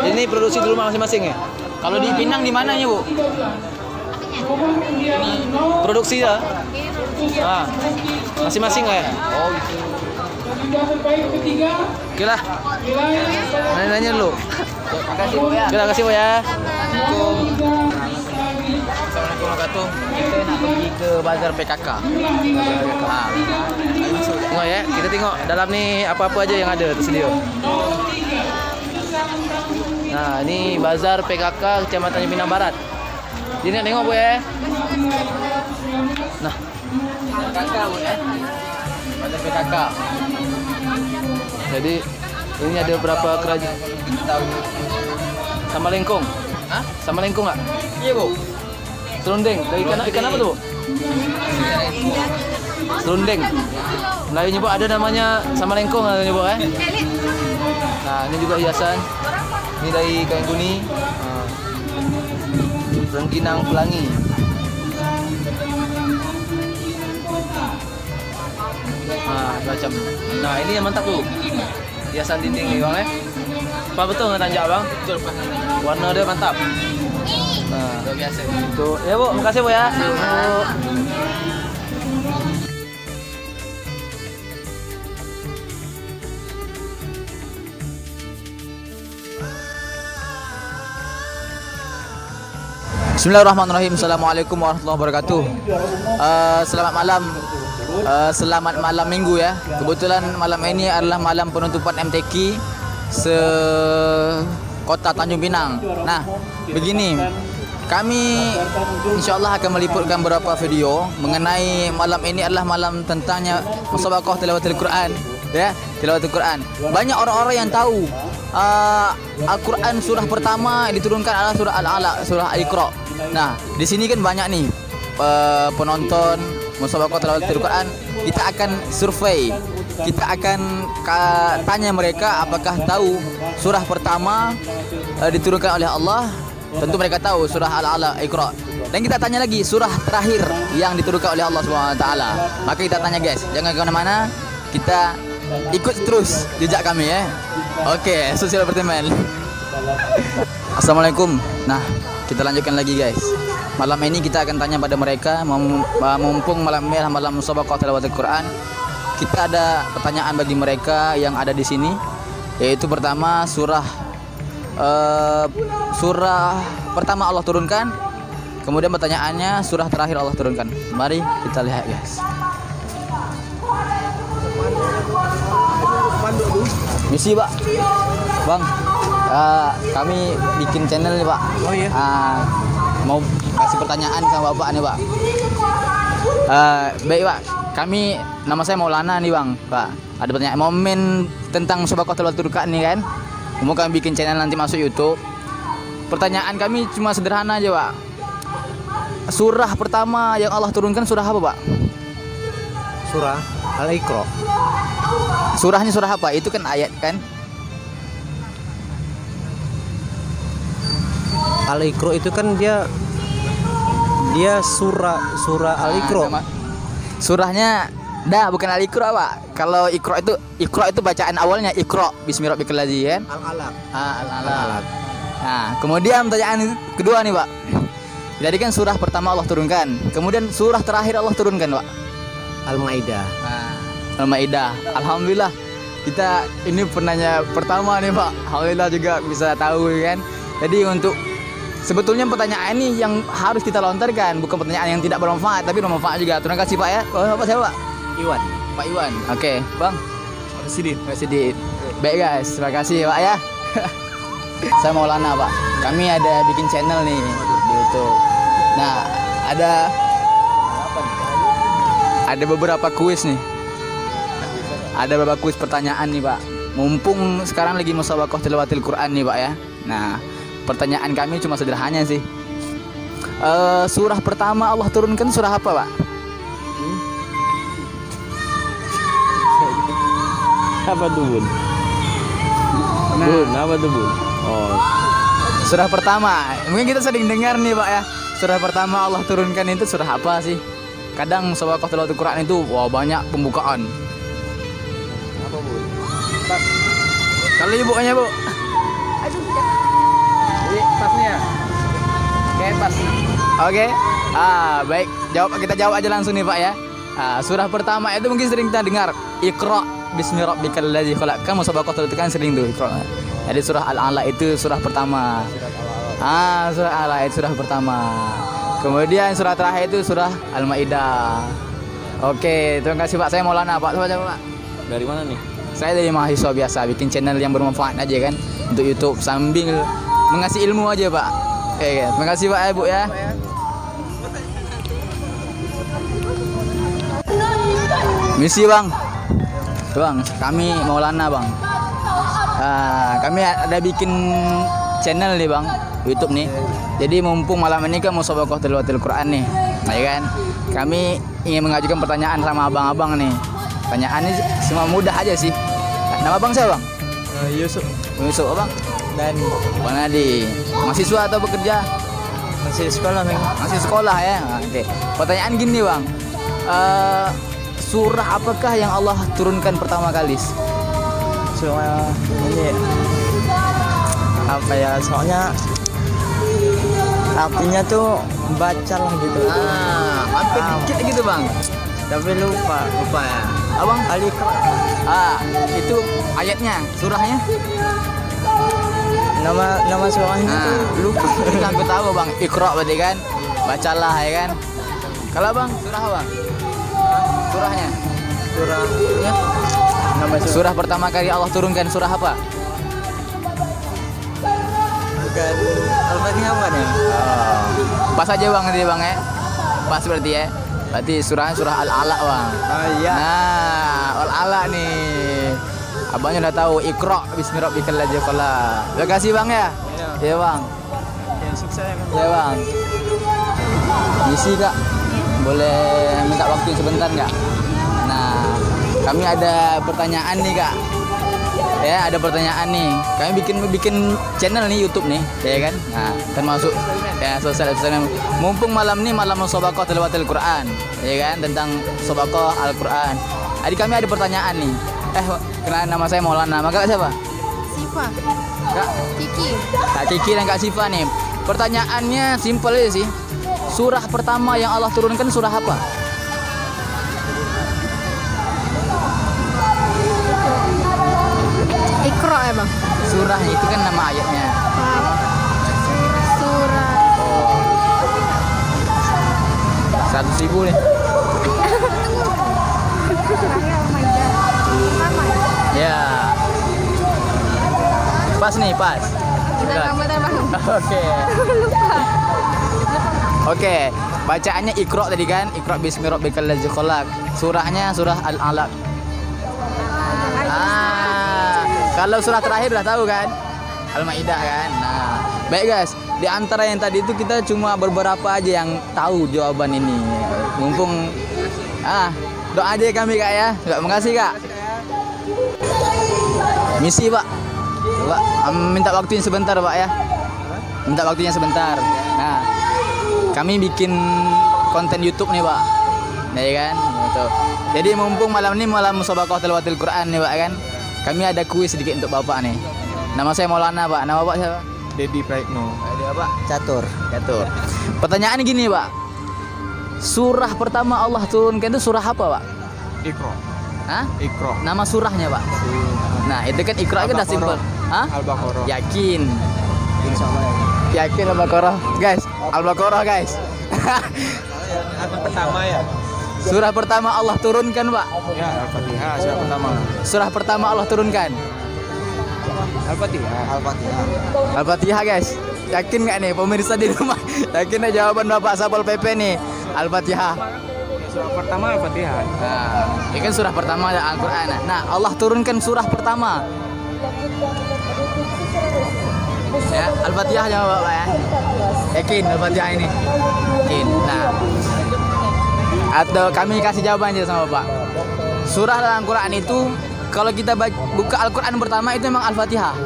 Ini produksi di rumah masing-masing ya? Kalau di Pinang di mananya, Bu? Produksi dah. Ah. Masing-masing lah ya? Oh, gitu. Oke lah. Nanya dulu. Terima kasih, Bu ya. Oke lah, kasih Bu ya. Assalamualaikum warahmatullahi wabarakatuh. Kita nak pergi ke bazar PKK. Tengok ya, kita tengok dalam ni apa-apa aja yang ada tersedia. Nah, ini bazar PKK Kecamatan Pinang Barat. Jadi nak tengok Bu ya. Nah, PKK, Bu ya. Bazar PKK. jadi ini ada berapa kerajaan? Tahu. Sama lengkung. Hah? Sama lengkung tak? Iya, Bu. Serundeng. Dari ikan apa tu, Bu? Serundeng. Melayu nyebut ada namanya sama lengkung ada nyebut Nah, ini juga hiasan. Ini dari kain guni. Rengginang pelangi. Macam. Nah, ini yang mantap tu. Hiasan dinding ni bang Apa betul dengan tanjak bang? Betul, Pak. Warna dia mantap. Nah, Luar biasa. itu. Ya Bu, makasih Bu ya. Bu. Bismillahirrahmanirrahim. Assalamualaikum warahmatullahi wabarakatuh. Selamat malam. Selamat malam minggu ya. Kebetulan malam ini adalah malam penutupan MTQ se-Kota Tanjung Pinang. Nah, begini. Kami insyaAllah akan meliputkan beberapa video mengenai malam ini adalah malam tentangnya musabaqah tilawatil Quran ya, tilawatul Quran. Banyak orang-orang yang tahu Al-Quran surah pertama yang diturunkan adalah surah Al-Alaq, surah Al-Iqra. Nah, di sini kan banyak nih penonton musabaqah tilawatul Quran. Kita akan survei, kita akan tanya mereka apakah tahu surah pertama diturunkan oleh Allah. Tentu mereka tahu surah Al-Alaq, Iqra. Dan kita tanya lagi surah terakhir yang diturunkan oleh Allah Subhanahu Wa Taala. Maka kita tanya guys, jangan ke mana-mana. Kita ikut terus jejak kami ya. Oke, sosial pertemuan. Assalamualaikum. Nah, kita lanjutkan lagi guys. Malam ini kita akan tanya pada mereka, mumpung malam merah malam musabaqah tilawatul Quran. Kita ada pertanyaan bagi mereka yang ada di sini, yaitu pertama surah pertama Allah turunkan. Kemudian pertanyaannya surah terakhir Allah turunkan. Mari kita lihat guys. Misi Pak, Bang, kami bikin channel nih Pak. Oh iya. Mau kasih pertanyaan sama Bapak nih Pak. Baik Pak, kami nama saya Maulana nih Bang. Pak, ada pertanyaan momen tentang musabaqah tilawatul Quran nih kan. Mau kami bikin channel nanti masuk YouTube. Pertanyaan kami cuma sederhana aja Pak. Surah pertama yang Allah turunkan surah apa Pak? Surah Al-Iqra. Surahnya surah apa? Itu kan ayat kan? Al-Iqra itu kan dia surah Al-Iqra. Surahnya bukan Al-Iqra Pak. Kalau Iqra itu bacaan awalnya Iqra bismi rabbikal ladzi kan? Al-Alaq. Al-Alaq. Nah, kemudian pertanyaan kedua nih Pak. Jadi kan surah pertama Allah turunkan. Kemudian surah terakhir Allah turunkan Pak. Al-Maidah. Al-Maidah. Alhamdulillah kita ini penanya pertama nih Pak. Alhamdulillah juga bisa tahu kan. Jadi untuk sebetulnya pertanyaan ini yang harus kita lontarkan, bukan pertanyaan yang tidak bermanfaat tapi bermanfaat juga. Terima kasih Pak ya. Bapak siapa Pak? Iwan. Pak Iwan. Oke, Bang. Presiden. Baik guys, terima kasih Pak ya. Saya Maulana Pak. Kami ada bikin channel nih di YouTube. Nah, ada beberapa kuis nih. Ada beberapa kuis pertanyaan nih Pak. Mumpung sekarang lagi musabaqah tilawatul Quran nih Pak ya. Nah, pertanyaan kami cuma sederhana sih. Surah pertama Allah turunkan surah apa Pak? Apa tuh Bun? Bun, apa tuh Bun? Oh. Surah pertama. Mungkin kita sering dengar nih Pak ya. Surah pertama Allah turunkan itu surah apa sih? Kadang musabaqah tilawatul Quran itu banyak pembukaan. Apa Bun? Kalau ibunya Bu. Ini pasnya. Oke, pas. Oke. Baik. Kita jawab aja langsung nih Pak ya. Surah pertama itu mungkin sering kita dengar. Iqra bismi rabbikal ladzi khalaq. Kan musabaqah tilawatul Quran sering tuh Iqra. Jadi surah Al-Alaq itu surah pertama. Surah Al-Alaq itu surah pertama. Kemudian surah terakhir itu surah Al-Maidah. Oke, terima kasih Pak. Saya Maulana Pak. Coba Pak. Dari mana nih? Saya dari mahasiswa biasa, bikin channel yang bermanfaat aja kan untuk YouTube sambil mengasih ilmu aja Pak. Oke, terima kasih Pak ya Bu ya. Misi Bang. Bang, kami Maulana Bang. Kami ada bikin channel nih Bang, YouTube nih. Jadi mumpung malam ini kan musabaqah tilawatul Quran nih, ya kan? Kami ingin mengajukan pertanyaan sama abang-abang nih. Pertanyaannya cuma mudah aja sih. Nama Bang siapa Bang? Yusuf. Yusuf Bang? Dan Bang Nadi. Mahasiswa atau bekerja? masih sekolah nih. Masih sekolah ya. Oke. Pertanyaan gini Bang. Surah apakah yang Allah turunkan pertama kali? Soalnya ini apa ya? Soalnya artinya tuh bacalah gitu. Hampir dikit gitu Bang. Tapi lupa ya. Abang? Al-Iqra. Itu ayatnya, surahnya. Nama surahnya tuh lupa. Itu aku tahu Bang. Iqra berarti kan. Bacalah ya kan. Kalau Bang, surah apa? Surahnya. Surahnya nama Surah pertama kali Allah turunkan surah apa? bukan Al-Fatihah apa nih? Pas aja Bang nanti Bang ya. Pas berarti ya. Berarti surahnya surah Al-Alaq, Bang. Iya. Nah, Al-Alaq nih. Abangnya udah tahu Iqra bismi rabbikal ladzi khalaq. Terima kasih, Bang ya. Iya, Bang. Ya, sukses ya. Iya, Bang. Misi, Kak. Boleh minta waktu sebentar nggak? Nah, kami ada pertanyaan nih, Kak. Ya, ada pertanyaan nih. Kami bikin channel nih YouTube nih, ya kan? Nah, termasuk ya sosial. Mumpung malam nih malam musobaqah tilawatil Quran, ya kan? Tentang musobaqah Al-Quran. Jadi kami ada pertanyaan nih. Kenalan, nama saya Maulana. Nama Kak siapa? Siva, Kak Kiki. Kak Kiki dan Kak Siva nih. Pertanyaannya simpel aja sih. Surah pertama yang Allah turunkan surah apa? Iqra ya bang. Surah itu kan nama ayatnya. Surah. 100.000 nih. Ya. Pas nih, pas. Bentar bang. Oke. Oke, bacaannya Iqra tadi kan? Iqra bismi rabbikal ladzi khalaq. Surahnya surah Al-Alaq. Kalau surah terakhir udah tahu kan? Al-Maidah kan? Nah, baik guys, di antara yang tadi itu kita cuma beberapa aja yang tahu jawaban ini. Mumpung doa aja kami Kak ya. Terima kasih Kak. Misi Pak. Pak, minta waktunya sebentar Pak ya. Minta waktunya sebentar. Nah, kami bikin konten YouTube nih Pak. Ya kan? Gitu. Jadi mumpung malam ini malam musobaqah tilawatil Quran nih Pak kan. Kami ada kuis sedikit untuk Bapak nih. Nama saya Maulana Pak. Nama Bapak siapa? Dedi Praitno. Ada Pak? Catur. Pertanyaan gini Pak. Surah pertama Allah turunkan itu surah apa Pak? Iqra. Hah? Iqra. Nama surahnya Pak. Nah itu kan Iqra kan udah simpel. Hah? Al-Baqarah. Yakin. Yakin Al-Baqarah guys. Al-Baqarah guys. Apa pertama ya? Surah pertama Allah turunkan Pak. Ya, Al-Fatihah surah pertama. Surah pertama Allah turunkan. Al-Fatihah. Al-Fatihah. Al-Fatihah guys. Yakin nggak nih pemirsa di rumah? Yakin nggak jawaban Bapak Sapol PP nih? Al-Fatihah. Surah pertama Al-Fatihah. Nah, ini kan surah pertama Al-Quran. Nah, Allah turunkan surah pertama. Ya, Al-Fatihah jawab Bapak ya. Yakin Al-Fatihah ini? Yakin. Nah, atau kami kasih jawaban aja sama Bapak. Surah dalam Al-Quran itu kalau kita buka Al-Quran pertama itu memang Al-Fatihah.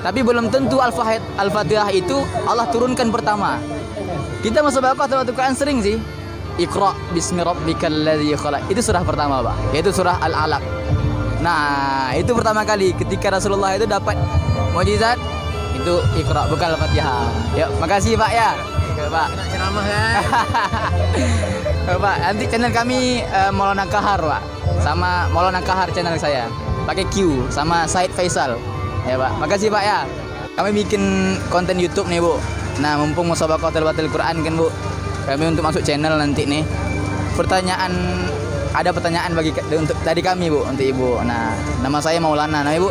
Tapi belum tentu Al-Fatihah itu Allah turunkan pertama. Kita masuk tilawatil Quran sering sih. Iqra bismi rabbikal ladzi khalaq. Itu surah pertama, Pak. Yaitu surah Al-Alaq. Nah, itu pertama kali ketika Rasulullah itu dapat mukjizat itu Iqra bukan Al-Fatihah. Yuk, makasih Pak ya. Oke, Pak. Ceramah ya. Pak, nanti channel kami Maulana Kahar, Pak. Sama Maulana Kahar channel saya. Pakai Q sama Said Faisal. Ya, Pak. Makasih Pak ya. Kami bikin konten YouTube nih, Bu. Nah, mumpung musobaqah tilawatil Quran kan, Bu. Kami untuk masuk channel nanti nih. Ada pertanyaan untuk tadi kami Bu, untuk Ibu. Nah, nama saya Maulana, nama Ibu?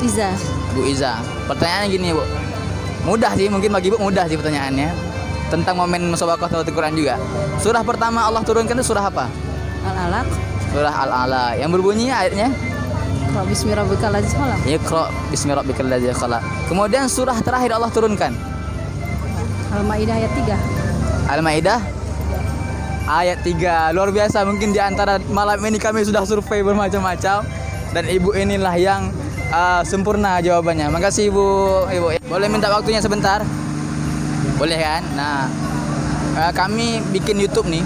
Iza. Bu Iza. Pertanyaannya gini Bu. Mudah sih, mungkin bagi Ibu mudah sih pertanyaannya. Tentang momen musobaqah tilawatil Quran juga. Surah pertama Allah turunkan itu surah apa? Al-Alaq. Surah Al-Alaq. Yang berbunyi ayatnya? Iqra bismi rabbikal ladzi khalaq. Iqra bismi rabbikal ladzi khalaq. Kemudian surah terakhir Allah turunkan? Al-Maidah ayat 3. Al-Maidah ayat 3. Luar biasa, mungkin di antara malam ini kami sudah survei bermacam-macam dan Ibu inilah yang sempurna jawabannya. Makasih Ibu. Boleh minta waktunya sebentar? Boleh kan? Nah, kami bikin YouTube nih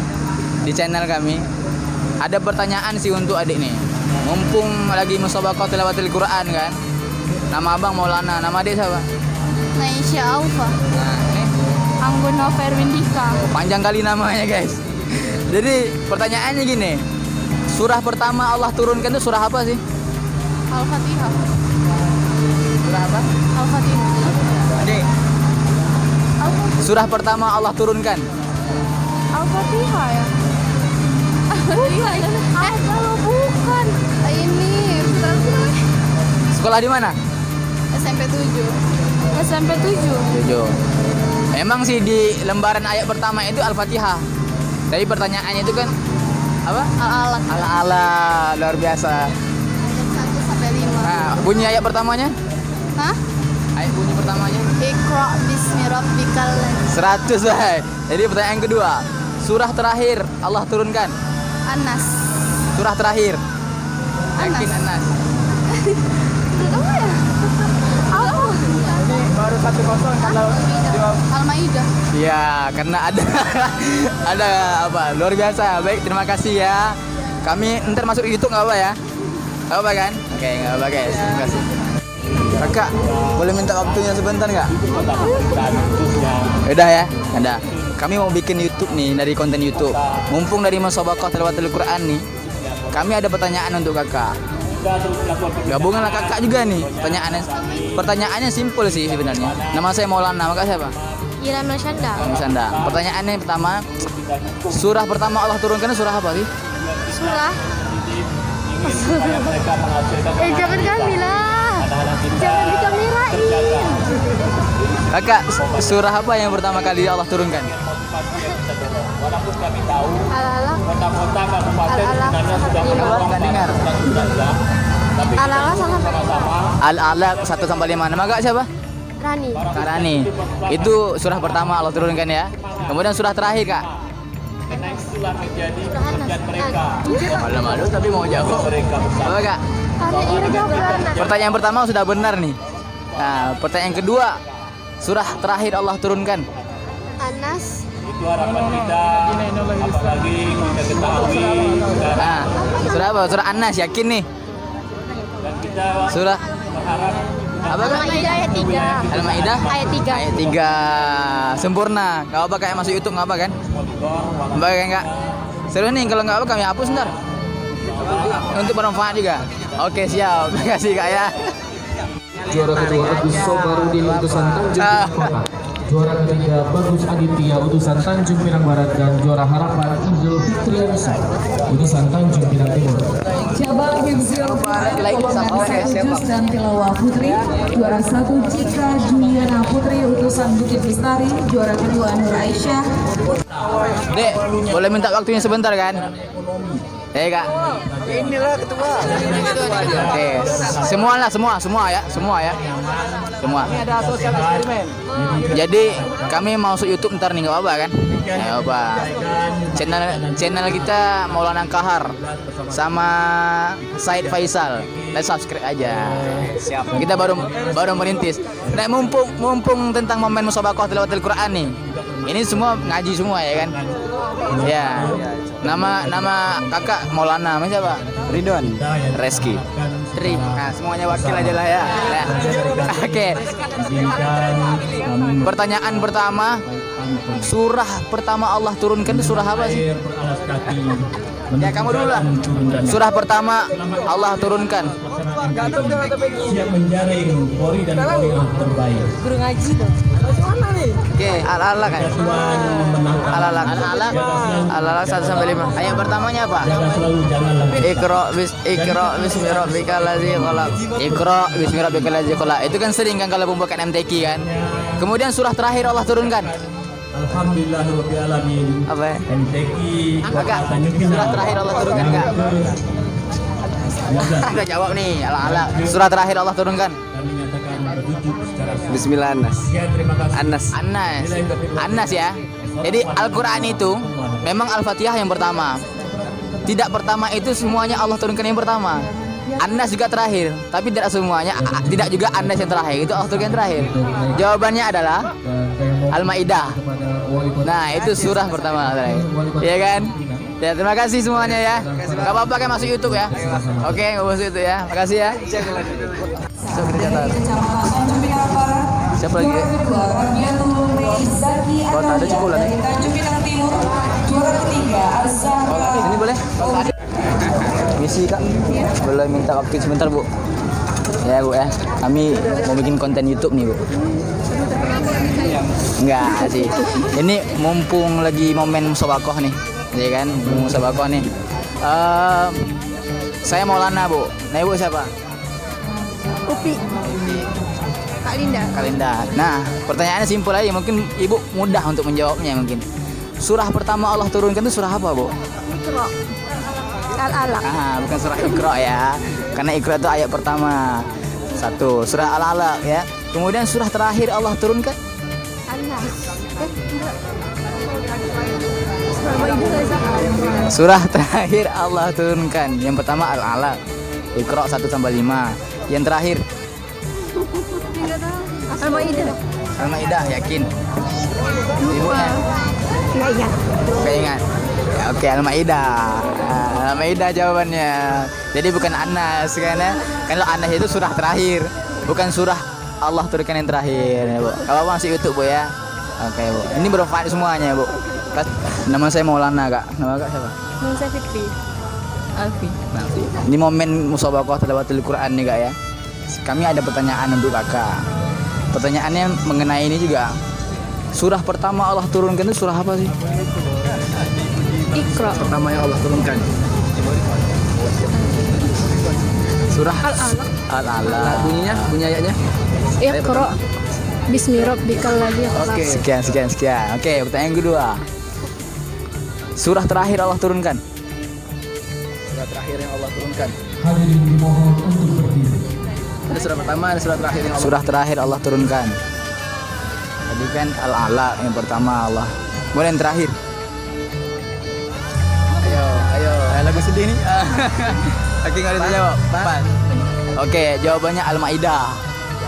di channel kami. Ada pertanyaan sih untuk adik nih. Mumpung lagi musobaqah tilawatil Quran kan. Nama Abang Maulana, nama adik siapa? Naisha Alfa. Nah, ini Anggono Ferwindika. panjang kali namanya guys. Jadi pertanyaannya gini, surah pertama Allah turunkan itu surah apa sih? Al-Fatihah. Surah apa? Al-Fatihah. Adik. Surah pertama Allah turunkan. Al-Fatihah ya. Al-Fatihah ya. Kalau bukan. Ini. Sekolah di mana? SMP 7. SMP 7. 7. Memang sih di lembaran ayat pertama itu Al-Fatihah. Tapi pertanyaannya itu kan apa? Al-alaq. Ala-ala luar biasa. Ayat 1 sampai 5. Nah, bunyi ayat pertamanya? Hah? Ayat bunyi pertamanya? Iqra bismi rabbikal 100 lah. Jadi pertanyaan kedua. Surah terakhir Allah turunkan. Anas. Surah terakhir. Yakin Anas. Apa ya? Apa? Baru 1-0 kalau Al-Maidah. iya, karena ada ada apa? Luar biasa. Baik, terima kasih ya. Kami ntar masuk YouTube nggak apa ya? Nggak apa kan? Oke, nggak apa guys. Terima kasih. Kakak, boleh minta waktunya sebentar nggak? Udah ya, ada. Kami mau bikin YouTube nih dari konten YouTube. Mumpung dari Musabaqah Tilawatul Quran nih, kami ada pertanyaan untuk kakak. Gabunganlah kakak juga nih. Pertanyaannya simpel sih sebenarnya. Nama saya Maulana, maka siapa? Ira Melsyanda. Sanda. Pertanyaannya pertama, surah pertama Allah turunkan surah apa sih? Surah. Jangan kami lah. Jangan dikamerain. Kakak, surah apa yang pertama kali Allah turunkan? Al-alaq. Al-alaq. Apa? Nggak dengar. Al-alaq sampai 5. Al-Alaq 1 sampai 5. Nama kakak siapa? Rani. Kak Rani. Itu surah pertama Allah turunkan ya. Kemudian surah terakhir kak. Surah Anas. Malu-malu tapi mau jawab. Apa kak? Karena Ira jawab Anas. Pertanyaan pertama sudah benar nih. Nah, pertanyaan kedua, surah terakhir Allah turunkan. Anas. Nah, surah apa? Surah An-Nas, yakin nih? Surah apa kak? Al-Maidah ayat 3. Al-Maidah? Ayat 3. Ayat 3. Sempurna. Gak apa kayak masuk YouTube nggak apa kan? Nggak apa kan kak? Seru nih, kalau nggak apa kami hapus ntar. Untuk bermanfaat juga. Oke siap. Terima kasih kak ya. Juara kedua Agus Sobarudin utusan Tanjung Kota. Juara ketiga Bagus Aditya utusan Tanjung Pinang Barat dan juara harapan Idul Fitriansyah utusan Tanjung Pinang Timur. Cabang Hifzil Jus dan Tilawah Putri. Juara 1 Cika Juliana Putri utusan Bukit Lestari. Juara kedua Nur Aisyah. Dek, boleh minta waktunya sebentar kan? Kak. Inilah ketua. Oke, semua ya. Semua. Ini ada sosial eksperimen. Jadi kami mau masuk YouTube ntar nih, nggak apa kan? Nggak apa. Channel kita Maulana Kahar sama Said Faisal. Let's subscribe aja. Siap. Kita baru merintis. Nah, mumpung tentang momen Musabaqah Tilawatul Quran nih. Ini semua ngaji semua ya kan? Ya. Nama kakak Maulana, nama siapa? Ridwan. Reski. Tri. Nah, semuanya wakil aja lah ya. Oke. Pertanyaan pertama, surah pertama Allah turunkan itu surah apa sih? Ya kamu dulu lah. Surah pertama Allah turunkan. Siap menjaring Polri dan Polri yang terbaik. Guru ngaji tuh. Oke, Al-Alaq kan? Al-Alaq. Al-Alaq 1 sampai 5. Ayat pertamanya apa? Iqra bismi rabbikal ladzi khalaq. Iqra bismi rabbikal ladzi khalaq. Itu kan sering kan kalau pembukaan MTQ kan. Kemudian surah terakhir Allah turunkan. Alhamdulillahirabbil alamin. Apa ya? MTQ Agak surah terakhir Allah turunkan enggak? Udah jawab nih, Al-Alaq. Surah terakhir Allah turunkan. Kami nyatakan rujuk secara sah. Bismillah Anas. Sekian, terima kasih. Anas ya. Jadi Al-Quran itu memang Al-Fatihah yang pertama. Tidak pertama itu semuanya Allah turunkan yang pertama. Anas juga terakhir, tapi tidak semuanya. Tidak juga Anas yang terakhir, itu Allah turunkan yang terakhir. Jawabannya adalah Al-Maidah. Nah itu surah pertama terakhir. Iya kan? Ya, terima kasih semuanya ya. Gak apa-apa kan masuk YouTube ya. Oke, nggak masuk YouTube ya. Makasih ya. Siapa kita catat? Siapa lagi? Oh, ada cukup lah nih. Ini boleh? Misi kak. Boleh minta waktu sebentar bu? Ya bu ya. Kami mau bikin konten YouTube nih bu. Enggak sih. Ini mumpung lagi momen Musabaqah nih. Ya kan, Musabaqah nih. Saya Maulana bu. Nah ibu siapa? Upi. Kak Linda. Nah, pertanyaannya simpel aja. Mungkin ibu mudah untuk menjawabnya mungkin. surah pertama Allah turunkan itu surah apa, Bu? Iqra. Al-Alaq. Bukan surah Iqra ya. Karena Iqra itu ayat pertama. 1. Surah Al-Alaq ya. Kemudian surah terakhir Allah turunkan surah terakhir Allah turunkan. Yang pertama Al-Alaq. Iqra 1-5. Yang terakhir Al-Maidah. Al-Maidah, yakin? Ibunya? Nggak ingat. Ya, oke, Al-Maidah. Al-Maidah jawabannya. Jadi bukan Anas karena kalau Anas itu surah terakhir, bukan surah Allah turunkan yang terakhir ya, Bu. Kalau masih YouTube, Bu ya. Oke, Bu. Ini bermanfaat semuanya, Bu. Nama saya Maulana, Kak. Nama Kak siapa? Nama saya Fitri. Alfi. Ini momen musabaqah tilawatul Quran nih, Kak ya. Kami ada pertanyaan untuk Kakak. Pertanyaannya mengenai ini juga. Surah pertama Allah turunkan itu surah apa sih? Iqra. Pertama yang Allah turunkan. Surah Al-Alaq. Al-Alaq. Bunyi ayatnya. Iqra. Bismi rabbikal ladzi khalaq. Oke. Sekian. Oke, pertanyaan kedua. Surah terakhir Allah turunkan. Surah terakhir yang Allah turunkan. Hadirin dimohon untuk berdiri. Ada surah pertama, ada surah terakhir yang Allah. Surah terakhir Allah turunkan. Tadi kan Al-Alaq yang pertama Allah. Boleh yang terakhir. Ayo. Lagu sedih nih. Oke, nggak bisa jawab. Oke, jawabannya Al-Maidah.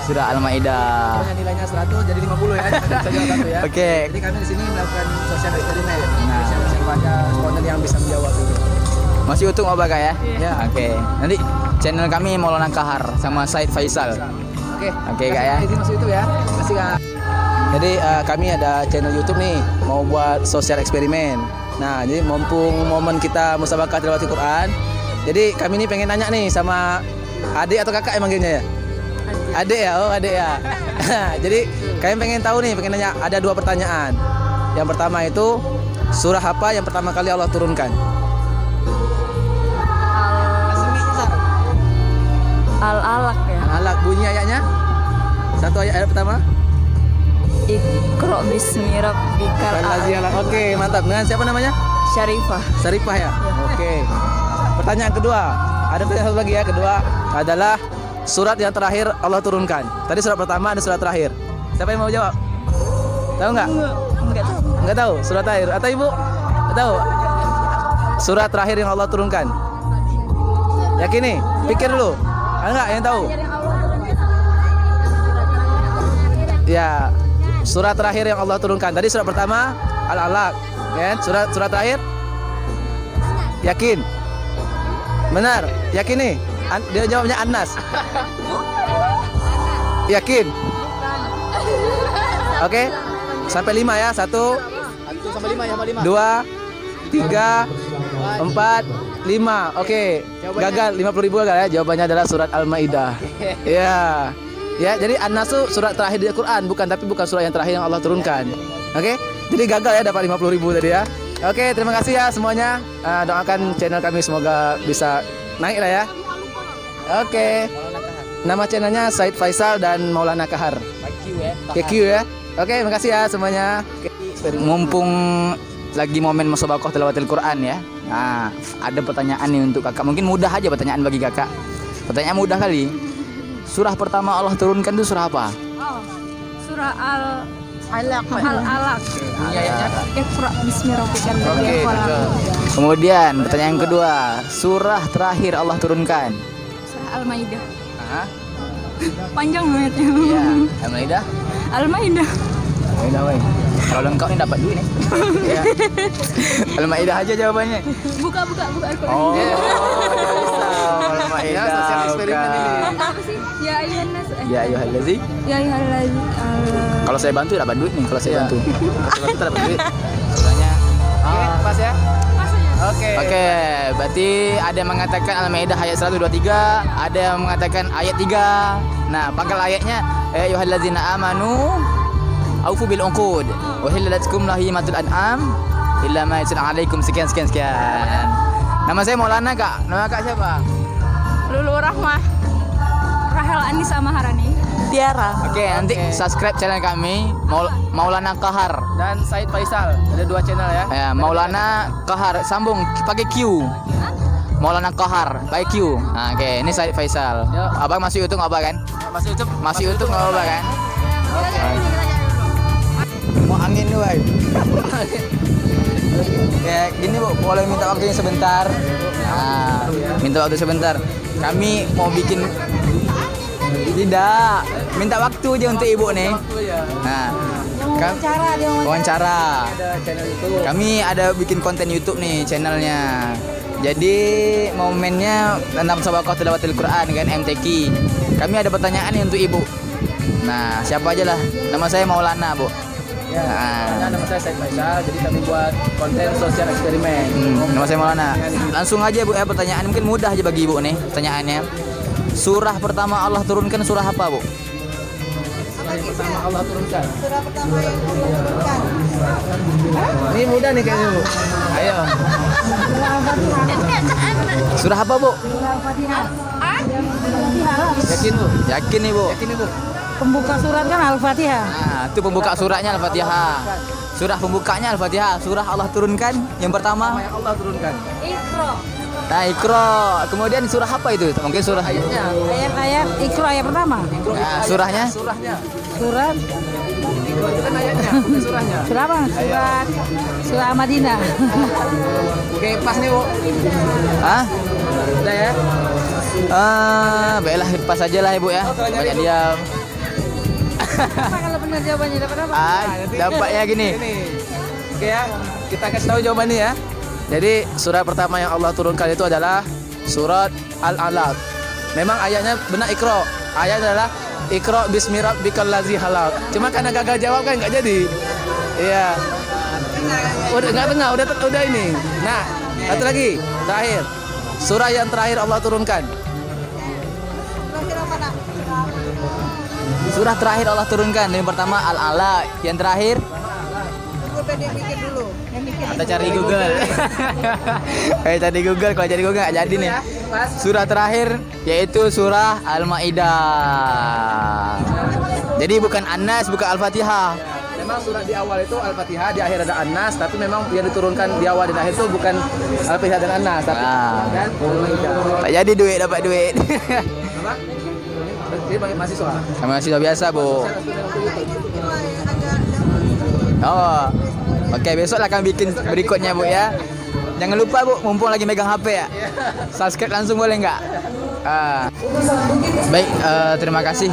Surah Al-Maidah. Pokoknya nilainya 100 jadi 50 ya. Bisa jawab satu ya. Oke. Jadi kami di sini melakukan sosial eksperimen. Siapa aja responden yang bisa menjawab itu. Masih utuh apa, Kak ya? Ya. Oke. Nanti channel kami Maulana Kahar sama Said Faisal. Oke, Kak ya. Masih itu ya. Masih Kak. Jadi kami ada channel YouTube nih mau buat sosial eksperimen. Nah, jadi mumpung momen kita musabaqah tilawatil Quran. Jadi kami ini pengen nanya nih sama adik atau kakak yang manggilnya ya? Adik ya, adik ya. Jadi kami pengen tahu nih, pengen nanya, ada 2 pertanyaan. Yang pertama itu surah apa yang pertama kali Allah turunkan? Al-Alaq ya. Al-Alaq, bunyi ayatnya? Satu ayat pertama? Iqra bismi rabbikal a'la. Oke, mantap. Dengan siapa namanya? Syarifah. Sarifah ya? Oke. Pertanyaan kedua. Ada pertanyaan satu lagi ya. Kedua adalah surat yang terakhir Allah turunkan. Tadi surat pertama, ada surat terakhir. Siapa yang mau jawab? Tahu nggak? Enggak tahu. Nggak tahu. Surat terakhir. Atau ibu? Nggak tahu. Surat terakhir yang Allah turunkan. Yakin nih? Pikir dulu. Ada nggak yang tahu? Ya. Surat terakhir yang Allah turunkan. Tadi surat pertama Al-Alaq, ya. Surat terakhir? Yakin? Benar? Yakin nih? Dia jawabnya An-Nas. Yakin? Oke. Sampai 5 ya. 1 Sampai 5. 2 3 4 5. Oke. Gagal 50.000 gagal ya. Jawabannya adalah surat Al-Maidah. Ya. Ya, jadi An-Nas itu surat terakhir di Al-Quran, tapi bukan surat yang terakhir yang Allah turunkan. Oke? Jadi gagal ya, dapat 50.000 tadi ya. Oke, terima kasih ya semuanya. Doakan channel kami semoga bisa naik lah ya. Oke. Nama channelnya Said Faisal dan Maulana Kahar. KQ ya. Oke, terima kasih ya semuanya. Mumpung lagi momen musabaqah tilawatil Quran ya. Nah, ada pertanyaan nih untuk Kakak. Mungkin mudah aja pertanyaan bagi Kakak. Pertanyaan mudah kali. Surah pertama Allah turunkan itu surah apa? Surah Al-Alaq. Iqra bismi rabbikal ladzi Oke, khalaq. kemudian pertanyaan kedua, surah terakhir Allah turunkan. Surah Al-Maidah. Hah? Panjang banget ya. Iya, Al-Maidah. Al-Maidah. Al-Maidah, weh. Kalau lengkap nih dapat duit nih. Ya. Al-Maidah aja jawabannya. Buka Al-Quran. Oh, bisa. Al-Maidah. sosial eksperimen ini. Apa sih? Ya ayyuhan nas. Ya ayyuhallazi. Ya ayyuhallazi. Kalau saya bantu dapat duit nih kalau saya Iya. bantu. Kalau kita dapat duit. Soalnya Pas ya? Oke. Oke, berarti ada yang mengatakan Al-Maidah ayat 123, ada yang mengatakan ayat 3. Nah, pangkal ayatnya ya ayyuhallazina amanu aufu bil uqud wa hillalatkum lahimatul an'am illa ma yusla alaikum sekian. Nama saya Maulana, Kak. Nama Kak siapa? Lulu Rahmah. Rahel Anissa Maharani. Tiara. Oke, nanti subscribe channel kami Maulana Kahar. Dan Said Faisal. Ada 2 channel ya. Ya, Maulana Kahar sambung pakai Q. Maulana Kahar pakai Q. Nah, oke, ini Said Faisal. Abang masih YouTube apa kan? Masih YouTube. Masih YouTube nggak apa kan? Mau angin dulu, Bay. Ya, gini Bu, boleh minta waktunya sebentar. Nah, minta waktu sebentar. Kami mau bikin tidak minta waktu aja untuk Ibu nih. Nah, wawancara. Kami ada bikin konten YouTube nih channelnya. Jadi momennya tentang Sabaqah Tilawatil Quran kan MTQ. Kami ada pertanyaan nih untuk Ibu. Nah, siapa aja lah. Nama saya Maulana, Bu. Ya, nama saya Said Faisal. Jadi kami buat konten sosial eksperimen. Nama saya Maulana. Langsung aja Bu ya, pertanyaan mungkin mudah aja bagi Ibu nih pertanyaannya. Surah pertama Allah turunkan surah apa, Bu? Pertama Allah turunkan. Surah pertama yang diturunkan. Ini mudah nih kayaknya, Bu. Ayo. Surah apa, Bu? Yakin, Bu? Yakin nih, Bu. Yakin nih, Bu. Pembuka surat kan Al-Fatihah. Nah, itu pembuka suratnya Al-Fatihah. Surah pembukanya Al-Fatihah. Surah Allah turunkan yang pertama. Yang Allah turunkan. Nah, Iqra. Kemudian surah apa itu? Mungkin surah Ayatnya. Ayat Iqra ayat pertama. Nah, surahnya? Surahnya. Surat Iqra itu kan ayatnya, bukan surahnya. surah apa? Surah Madinah. Oke, pas nih, Bu. Hah? Udah ya. Baiklah pas aja lah Ibu ya. Banyak diam. Apa kalau benar jawabannya dapat apa? Dapatnya gini. Oke ya, kita kasih tahu jawabannya ya. Jadi surat pertama yang Allah turunkan itu adalah surat Al-Alaq. Memang ayatnya benar Iqra. Ayat adalah Iqra bismi rabbikal ladzi khalaq. Cuma karena gagal jawab kan nggak jadi. Iya. Udah nggak tengah, udah ini. Nah, satu lagi, terakhir. Surah yang terakhir Allah turunkan. Surah terakhir Allah turunkan. Yang pertama Al-Alaq, yang terakhir kita cari Google. Cari Google, kalau cari Google nggak jadi nih. Surah terakhir yaitu surah Al-Maidah. Jadi bukan An-Nas, bukan Al-Fatihah. Memang surat di awal itu Al-Fatihah, di akhir ada An-Nas, tapi memang yang diturunkan di awal dan akhir itu bukan Al-Fatihah dan An-Nas, tapi dan Al-Maidah. Tak jadi duit, dapat duit. Apa? Jadi bagi mahasiswa. Kami mahasiswa biasa, Bu. Oh. Oke, besok lah kami bikin berikutnya, Bu ya. Jangan lupa, Bu, mumpung lagi megang HP ya. Subscribe langsung boleh nggak? Baik, terima kasih.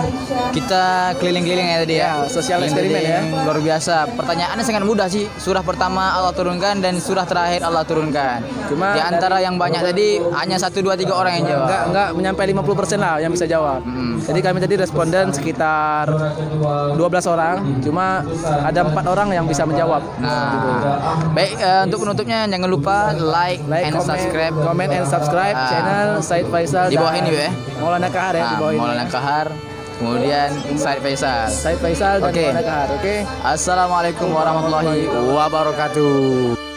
Kita keliling-keliling ya tadi ya. Sosial eksperimen ya. Luar biasa. Pertanyaannya sangat mudah sih. Surah pertama Allah turunkan dan surah terakhir Allah turunkan. Cuma di antara yang banyak tadi hanya 1, 2, 3 orang yang jawab. Enggak menyampai 50% lah yang bisa jawab. Jadi kami tadi responden sekitar 12 orang, cuma ada 4 orang yang bisa menjawab. Nah, baik, untuk penutupnya jangan lupa like and subscribe. Comment and subscribe channel Said Faisal. Di bawah ini, Bu ya. Maulana Kahar ya, di bawah ini. Maulana Kahar. Kemudian Said Faisal. Said Faisal dan Oke. Maulana Kahar, oke? Assalamualaikum warahmatullahi wabarakatuh.